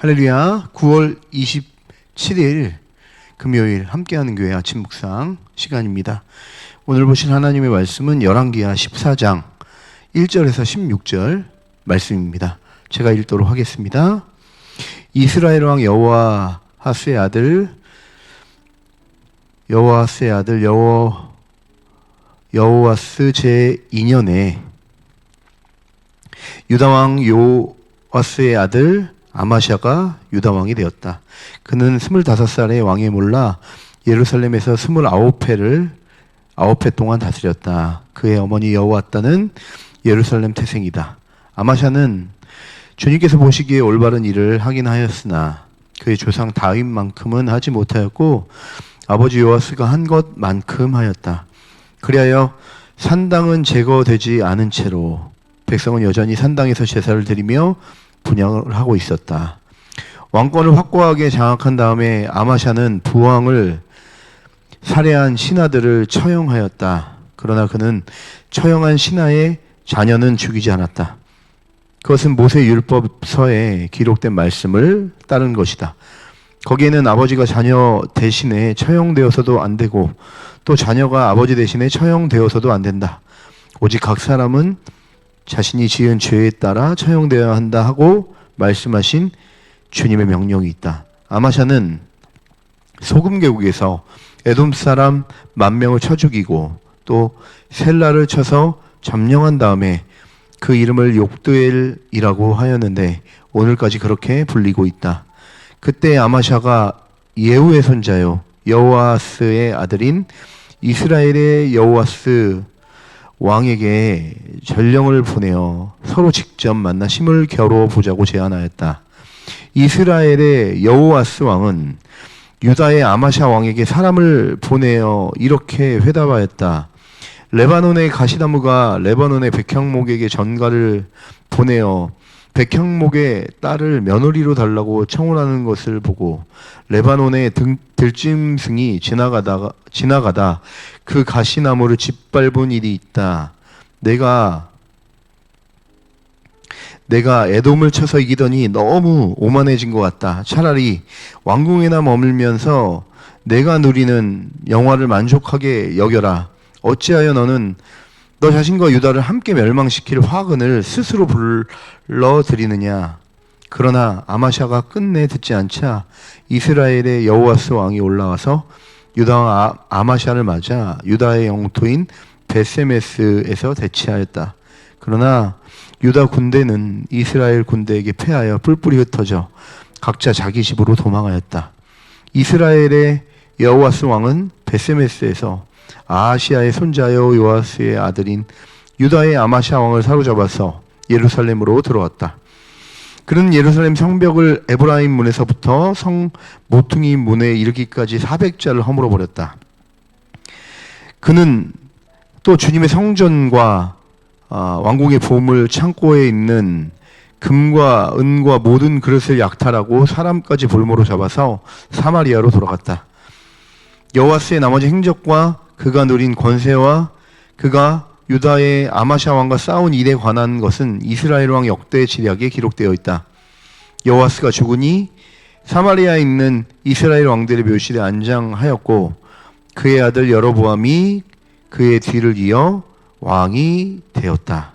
할렐루야. 9월 27일 금요일 함께하는 교회 아침 묵상 시간입니다. 오늘 보신 하나님의 말씀은 열왕기하 14장 1절에서 16절 말씀입니다. 제가 읽도록 하겠습니다. 이스라엘 왕 여호아스의 아들 여호아스 제2년에 유다 왕 요아스의 아들 아마샤가 유다 왕이 되었다. 그는 25살에 왕에 몰라 예루살렘에서 29회를 9회 동안 다스렸다. 그의 어머니 여호아따는 예루살렘 태생이다. 아마샤는 주님께서 보시기에 올바른 일을 하긴 하였으나 그의 조상 다윗만큼은 하지 못하였고 아버지 요아스가 한 것만큼 하였다. 그리하여 산당은 제거되지 않은 채로 백성은 여전히 산당에서 제사를 드리며 분향을 하고 있었다. 왕권을 확고하게 장악한 다음에 아마샤는 부왕을 살해한 신하들을 처형하였다. 그러나 그는 처형한 신하의 자녀는 죽이지 않았다. 그것은 모세 율법서에 기록된 말씀을 따른 것이다. 거기에는 아버지가 자녀 대신에 처형되어서도 안 되고 또 자녀가 아버지 대신에 처형되어서도 안 된다. 오직 각 사람은 자신이 지은 죄에 따라 처형되어야 한다 하고 말씀하신 주님의 명령이 있다. 아마샤는 소금계곡에서 에돔 사람 10,000명을 쳐 죽이고 또 셀라를 쳐서 점령한 다음에 그 이름을 욕드엘이라고 하였는데 오늘까지 그렇게 불리고 있다. 그때 아마샤가 예후의 손자요 여호아스의 아들인 이스라엘의 여호아스 왕에게 전령을 보내어 서로 직접 만나 힘을 겨루어 보자고 제안하였다. 이스라엘의 여호아스 왕은 유다의 아마샤 왕에게 사람을 보내어 이렇게 회답하였다. 레바논의 가시나무가 레바논의 백향목에게 전가를 보내어 백향목의 딸을 며느리로 달라고 청혼하는 것을 보고 레바논의 들짐승이 지나가다 그 가시나무를 짓밟은 일이 있다. 내가 에돔을 쳐서 이기더니 너무 오만해진 것 같다. 차라리 왕궁에나 머물면서 내가 누리는 영화를 만족하게 여겨라. 어찌하여 너는 너 자신과 유다를 함께 멸망시킬 화근을 스스로 불러들이느냐. 그러나 아마샤가 끝내 듣지 않자 이스라엘의 여호아스 왕이 올라와서 유다 왕 아마샤를 맞아 유다의 영토인 베세메스에서 대치하였다. 그러나 유다 군대는 이스라엘 군대에게 패하여 뿔뿔이 흩어져 각자 자기 집으로 도망하였다. 이스라엘의 여호아스 왕은 베세메스에서 아하시아의 손자여 요아스의 아들인 유다의 아마샤 왕을 사로잡아서 예루살렘으로 들어왔다. 그는 예루살렘 성벽을 에브라임 문에서부터 성 모퉁이 문에 이르기까지 400자를 허물어 버렸다. 그는 또 주님의 성전과 왕궁의 보물 창고에 있는 금과 은과 모든 그릇을 약탈하고 사람까지 볼모로 잡아서 사마리아로 돌아갔다. 여호아스의 나머지 행적과 그가 누린 권세와 그가 유다의 아마샤 왕과 싸운 일에 관한 것은 이스라엘 왕 역대 지략에 기록되어 있다. 여호아스가 죽으니 사마리아에 있는 이스라엘 왕들의 묘실에 안장하였고 그의 아들 여로보암이 그의 뒤를 이어 왕이 되었다.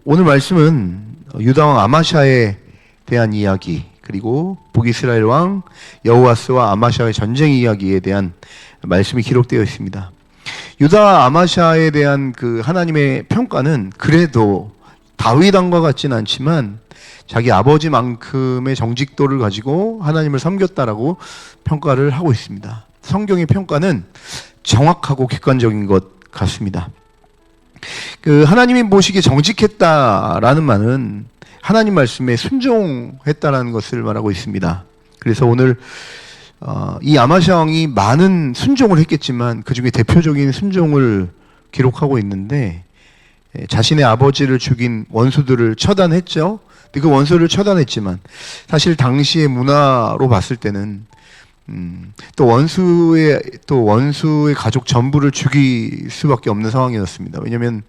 오늘 말씀은 유다 왕 아마샤에 대한 이야기 그리고 북이스라엘 왕 여호아스와 아마샤의 전쟁 이야기에 대한 말씀이 기록되어 있습니다. 유다 아마샤에 대한 그 하나님의 평가는 그래도 다윗 왕과 같진 않지만 자기 아버지만큼의 정직도를 가지고 하나님을 섬겼다라고 평가를 하고 있습니다. 성경의 평가는 정확하고 객관적인 것 같습니다. 그 하나님이 보시기에 정직했다라는 말은 하나님 말씀에 순종했다라는 것을 말하고 있습니다. 그래서 오늘 이 아마샤 왕이 많은 순종을 했겠지만 그 중에 대표적인 순종을 기록하고 있는데 자신의 아버지를 죽인 원수들을 처단했죠. 근데 그 원수를 처단했지만 사실 당시의 문화로 봤을 때는 또 원수의 가족 전부를 죽일 수밖에 없는 상황이었습니다. 왜냐하면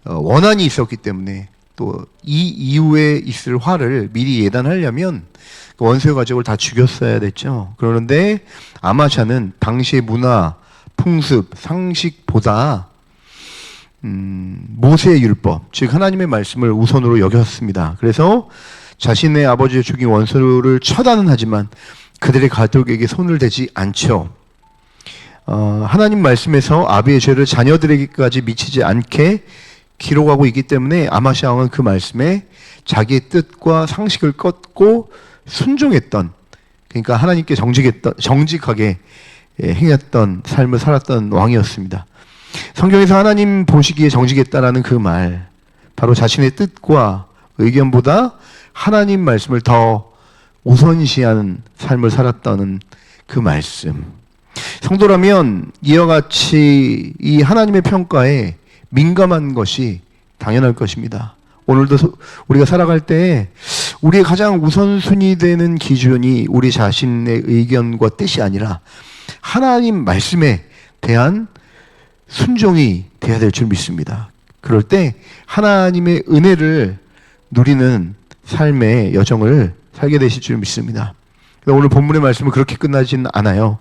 원한이 있었기 때문에 또 이 이후에 있을 화를 미리 예단하려면 그 원수의 가족을 다 죽였어야 됐죠. 그러는데 아마샤는 당시의 문화, 풍습, 상식보다 모세의 율법, 즉 하나님의 말씀을 우선으로 여겼습니다. 그래서 자신의 아버지의 죽인 원수를 처단은 하지만 그들의 가족에게 손을 대지 않죠. 하나님 말씀에서 아비의 죄를 자녀들에게까지 미치지 않게 기록하고 있기 때문에 아마샤 왕은 그 말씀에 자기의 뜻과 상식을 꺾고 순종했던, 그러니까 하나님께 정직하게 행했던 삶을 살았던 왕이었습니다. 성경에서 하나님 보시기에 정직했다라는 그 말, 바로 자신의 뜻과 의견보다 하나님 말씀을 더 우선시하는 삶을 살았다는 그 말씀. 성도라면 이와 같이 이 하나님의 평가에 민감한 것이 당연할 것입니다. 오늘도 우리가 살아갈 때 우리의 가장 우선순위 되는 기준이 우리 자신의 의견과 뜻이 아니라 하나님 말씀에 대한 순종이 돼야 될 줄 믿습니다. 그럴 때 하나님의 은혜를 누리는 삶의 여정을 살게 되실 줄 믿습니다. 오늘 본문의 말씀은 그렇게 끝나지는 않아요.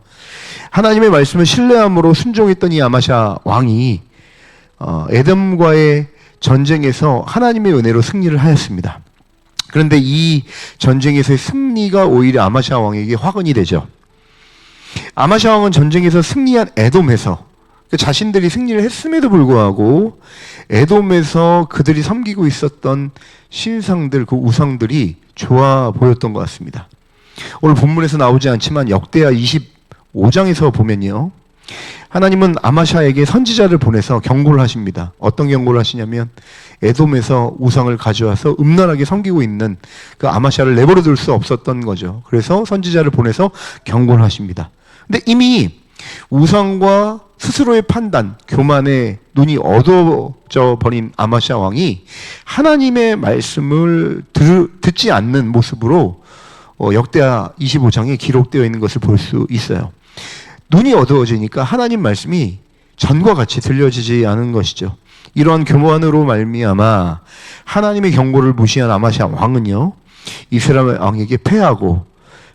하나님의 말씀을 신뢰함으로 순종했던 이 아마샤 왕이 에돔과의 전쟁에서 하나님의 은혜로 승리를 하였습니다. 그런데 이 전쟁에서의 승리가 오히려 아마샤 왕에게 화근이 되죠. 아마샤 왕은 전쟁에서 승리한 에돔에서 자신들이 승리를 했음에도 불구하고 에돔에서 그들이 섬기고 있었던 신상들, 그 우상들이 좋아 보였던 것 같습니다. 오늘 본문에서 나오지 않지만 역대하 25장에서 보면요, 하나님은 아마샤에게 선지자를 보내서 경고를 하십니다. 어떤 경고를 하시냐면 에돔에서 우상을 가져와서 음란하게 섬기고 있는 그 아마샤를 내버려 둘 수 없었던 거죠. 그래서 선지자를 보내서 경고를 하십니다. 근데 이미 우상과 스스로의 판단, 교만에 눈이 어두워져 버린 아마샤 왕이 하나님의 말씀을 듣지 않는 모습으로 역대하 25장에 기록되어 있는 것을 볼 수 있어요. 눈이 어두워지니까 하나님 말씀이 전과 같이 들려지지 않은 것이죠. 이러한 교만으로 말미암아 하나님의 경고를 무시한 아마샤 왕은요, 이스라엘 왕에게 패하고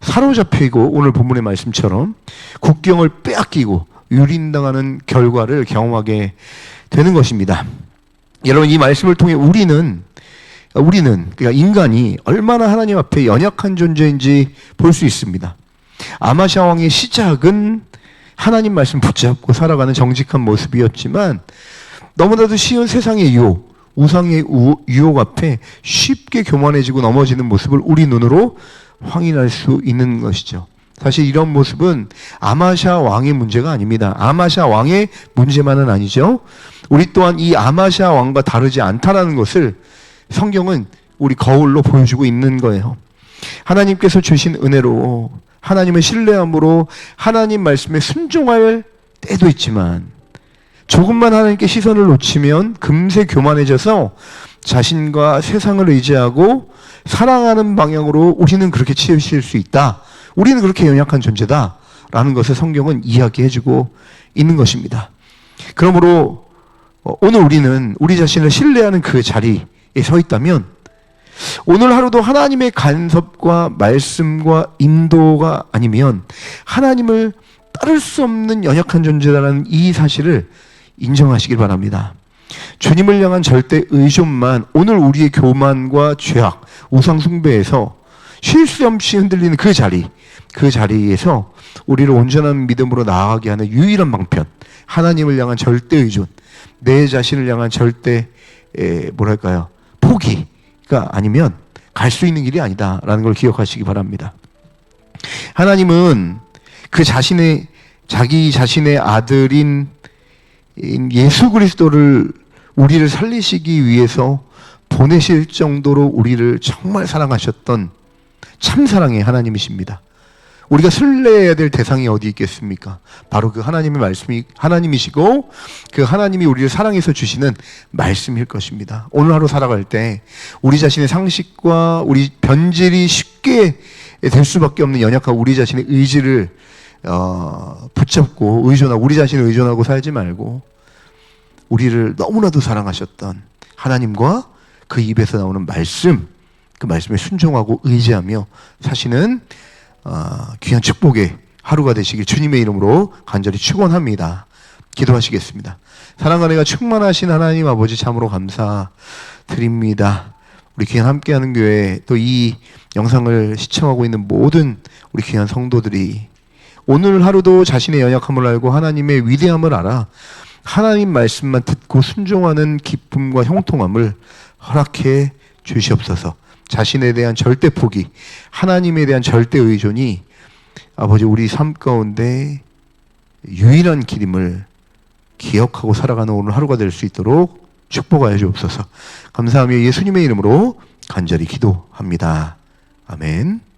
사로잡히고 오늘 본문의 말씀처럼 국경을 빼앗기고 유린당하는 결과를 경험하게 되는 것입니다. 여러분, 이 말씀을 통해 우리는 그러니까 인간이 얼마나 하나님 앞에 연약한 존재인지 볼 수 있습니다. 아마샤 왕의 시작은 하나님 말씀 붙잡고 살아가는 정직한 모습이었지만 너무나도 쉬운 세상의 유혹, 우상의 유혹 앞에 쉽게 교만해지고 넘어지는 모습을 우리 눈으로 확인할 수 있는 것이죠. 사실 이런 모습은 아마샤 왕의 문제가 아닙니다. 아마샤 왕의 문제만은 아니죠. 우리 또한 이 아마샤 왕과 다르지 않다라는 것을 성경은 우리 거울로 보여주고 있는 거예요. 하나님께서 주신 은혜로 하나님을 신뢰함으로 하나님 말씀에 순종할 때도 있지만 조금만 하나님께 시선을 놓치면 금세 교만해져서 자신과 세상을 의지하고 사랑하는 방향으로 우리는 그렇게 치우칠 수 있다. 우리는 그렇게 연약한 존재다. 라는 것을 성경은 이야기해주고 있는 것입니다. 그러므로 오늘 우리는 우리 자신을 신뢰하는 그 자리에 서 있다면 오늘 하루도 하나님의 간섭과 말씀과 인도가 아니면 하나님을 따를 수 없는 연약한 존재다라는 이 사실을 인정하시길 바랍니다. 주님을 향한 절대 의존만 오늘 우리의 교만과 죄악, 우상 숭배에서 쉴 새 없이 흔들리는 그 자리에서 우리를 온전한 믿음으로 나아가게 하는 유일한 방편, 하나님을 향한 절대 의존, 내 자신을 향한 절대 포기가 아니면 갈 수 있는 길이 아니다라는 걸 기억하시기 바랍니다. 하나님은 자기 자신의 아들인 예수 그리스도를 우리를 살리시기 위해서 보내실 정도로 우리를 정말 사랑하셨던 참 사랑의 하나님이십니다. 우리가 신뢰해야 될 대상이 어디 있겠습니까? 바로 그 하나님의 말씀이 하나님이시고 그 하나님이 우리를 사랑해서 주시는 말씀일 것입니다. 오늘 하루 살아갈 때 우리 자신의 상식과 우리 변질이 쉽게 될 수밖에 없는 연약한 우리 자신의 의지를 붙잡고 의존하고 우리 자신을 의존하고 살지 말고 우리를 너무나도 사랑하셨던 하나님과 그 입에서 나오는 말씀, 그 말씀에 순종하고 의지하며 사시는 귀한 축복의 하루가 되시길 주님의 이름으로 간절히 축원합니다. 기도하시겠습니다. 사랑과 은혜가 충만하신 하나님 아버지 참으로 감사드립니다. 우리 귀한 함께하는 교회 또 이 영상을 시청하고 있는 모든 우리 귀한 성도들이 오늘 하루도 자신의 연약함을 알고 하나님의 위대함을 알아 하나님 말씀만 듣고 순종하는 기쁨과 형통함을 허락해 주시옵소서. 자신에 대한 절대 포기, 하나님에 대한 절대 의존이 아버지 우리 삶 가운데 유일한 길임을 기억하고 살아가는 오늘 하루가 될 수 있도록 축복하여 주옵소서. 감사하며 예수님의 이름으로 간절히 기도합니다. 아멘.